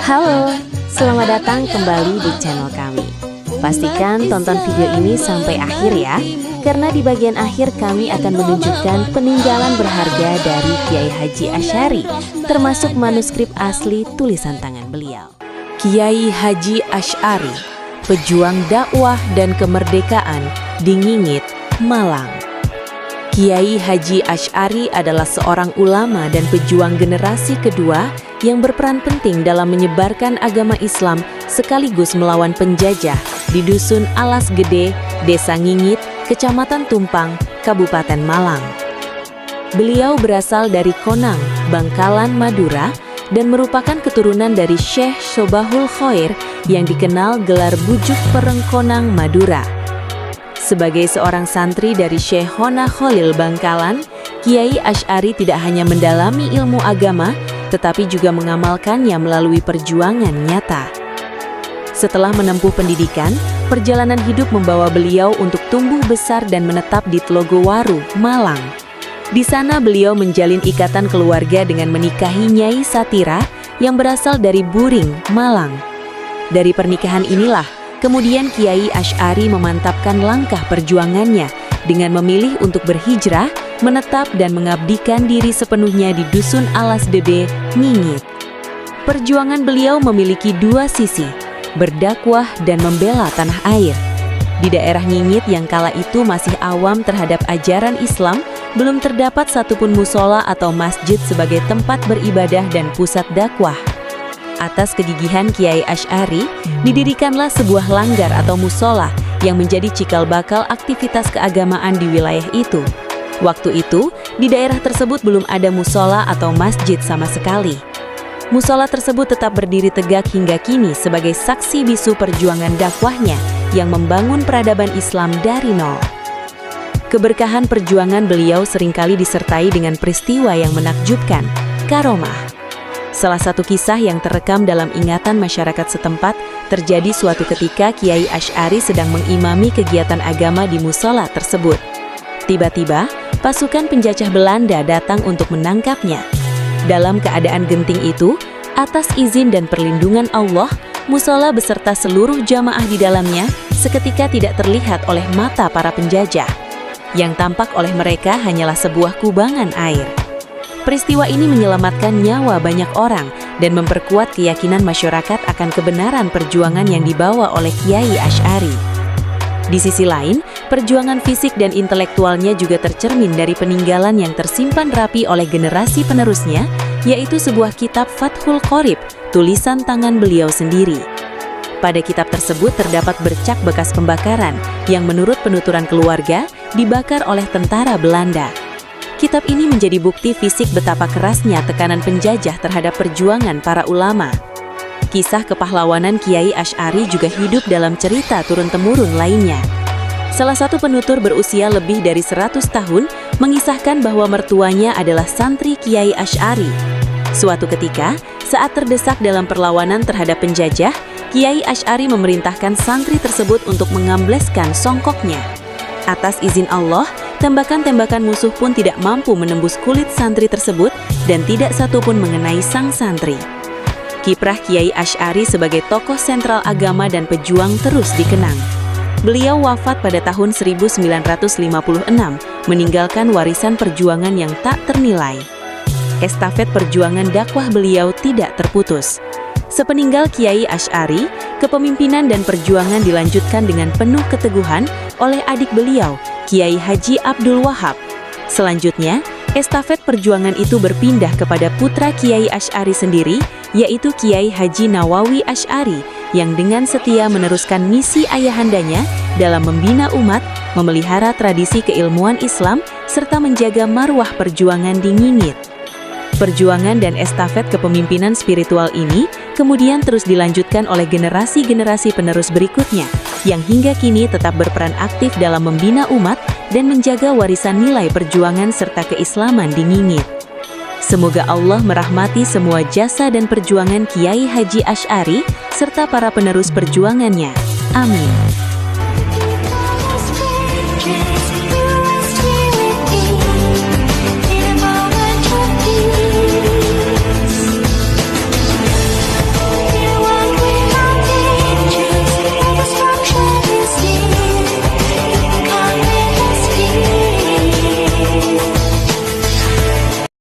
Halo, selamat datang kembali di channel kami. Pastikan tonton video ini sampai akhir ya, karena di bagian akhir kami akan menunjukkan peninggalan berharga dari Kiai Haji Asy'ari, termasuk manuskrip asli tulisan tangan beliau. Kiai Haji Asy'ari, pejuang dakwah dan kemerdekaan di Ngingit, Malang. Kiai Haji Asy'ari adalah seorang ulama dan pejuang generasi kedua yang berperan penting dalam menyebarkan agama Islam sekaligus melawan penjajah di Dusun Alas Gede, Desa Ngingit, Kecamatan Tumpang, Kabupaten Malang. Beliau berasal dari Konang, Bangkalan, Madura, dan merupakan keturunan dari Syekh Sobahul Khoir yang dikenal gelar Bujuk Pereng Konang, Madura. Sebagai seorang santri dari Syekh Hona Khalil Bangkalan, Kiai Asy'ari tidak hanya mendalami ilmu agama, tetapi juga mengamalkannya melalui perjuangan nyata. Setelah menempuh pendidikan, perjalanan hidup membawa beliau untuk tumbuh besar dan menetap di Telogowaru, Malang. Di sana beliau menjalin ikatan keluarga dengan menikahi Nyai Satira yang berasal dari Buring, Malang. Dari pernikahan inilah, kemudian Kiai Asy'ari memantapkan langkah perjuangannya dengan memilih untuk berhijrah, menetap dan mengabdikan diri sepenuhnya di Dusun Alas Gede, Ngingit. Perjuangan beliau memiliki dua sisi, berdakwah dan membela tanah air. Di daerah Ngingit yang kala itu masih awam terhadap ajaran Islam, belum terdapat satupun musola atau masjid sebagai tempat beribadah dan pusat dakwah. Atas kegigihan Kiai Asy'ari, didirikanlah sebuah langgar atau musola yang menjadi cikal bakal aktivitas keagamaan di wilayah itu. Waktu itu, di daerah tersebut belum ada musola atau masjid sama sekali. Musola tersebut tetap berdiri tegak hingga kini sebagai saksi bisu perjuangan dakwahnya yang membangun peradaban Islam dari nol. Keberkahan perjuangan beliau seringkali disertai dengan peristiwa yang menakjubkan, karomah. Salah satu kisah yang terekam dalam ingatan masyarakat setempat terjadi suatu ketika Kiai Asy'ari sedang mengimami kegiatan agama di musola tersebut. Tiba-tiba, pasukan penjajah Belanda datang untuk menangkapnya. Dalam keadaan genting itu, atas izin dan perlindungan Allah, musola beserta seluruh jamaah di dalamnya seketika tidak terlihat oleh mata para penjajah. Yang tampak oleh mereka hanyalah sebuah kubangan air. Peristiwa ini menyelamatkan nyawa banyak orang dan memperkuat keyakinan masyarakat akan kebenaran perjuangan yang dibawa oleh Kiai Asy'ari. Di sisi lain, perjuangan fisik dan intelektualnya juga tercermin dari peninggalan yang tersimpan rapi oleh generasi penerusnya, yaitu sebuah kitab Fathul Qorib, tulisan tangan beliau sendiri. Pada kitab tersebut terdapat bercak bekas pembakaran yang menurut penuturan keluarga dibakar oleh tentara Belanda. Kitab ini menjadi bukti fisik betapa kerasnya tekanan penjajah terhadap perjuangan para ulama. Kisah kepahlawanan Kiai Asy'ari juga hidup dalam cerita turun-temurun lainnya. Salah satu penutur berusia lebih dari 100 tahun mengisahkan bahwa mertuanya adalah santri Kiai Asy'ari. Suatu ketika, saat terdesak dalam perlawanan terhadap penjajah, Kiai Asy'ari memerintahkan santri tersebut untuk mengambleskan songkoknya. Atas izin Allah, tembakan-tembakan musuh pun tidak mampu menembus kulit santri tersebut dan tidak satupun mengenai sang santri. Kiprah Kiai Asy'ari sebagai tokoh sentral agama dan pejuang terus dikenang. Beliau wafat pada tahun 1956, meninggalkan warisan perjuangan yang tak ternilai. Estafet perjuangan dakwah beliau tidak terputus. Sepeninggal Kiai Asy'ari, kepemimpinan dan perjuangan dilanjutkan dengan penuh keteguhan oleh adik beliau, Kiai Haji Abdul Wahab. Selanjutnya, estafet perjuangan itu berpindah kepada putra Kiai Asy'ari sendiri, yaitu Kiai Haji Nawawi Asy'ari, yang dengan setia meneruskan misi ayahandanya dalam membina umat, memelihara tradisi keilmuan Islam, serta menjaga marwah perjuangan di Ngingit. Perjuangan dan estafet kepemimpinan spiritual ini kemudian terus dilanjutkan oleh generasi-generasi penerus berikutnya, yang hingga kini tetap berperan aktif dalam membina umat dan menjaga warisan nilai perjuangan serta keislaman di Ngingit. Semoga Allah merahmati semua jasa dan perjuangan Kiai Haji Asy'ari serta para penerus perjuangannya. Amin.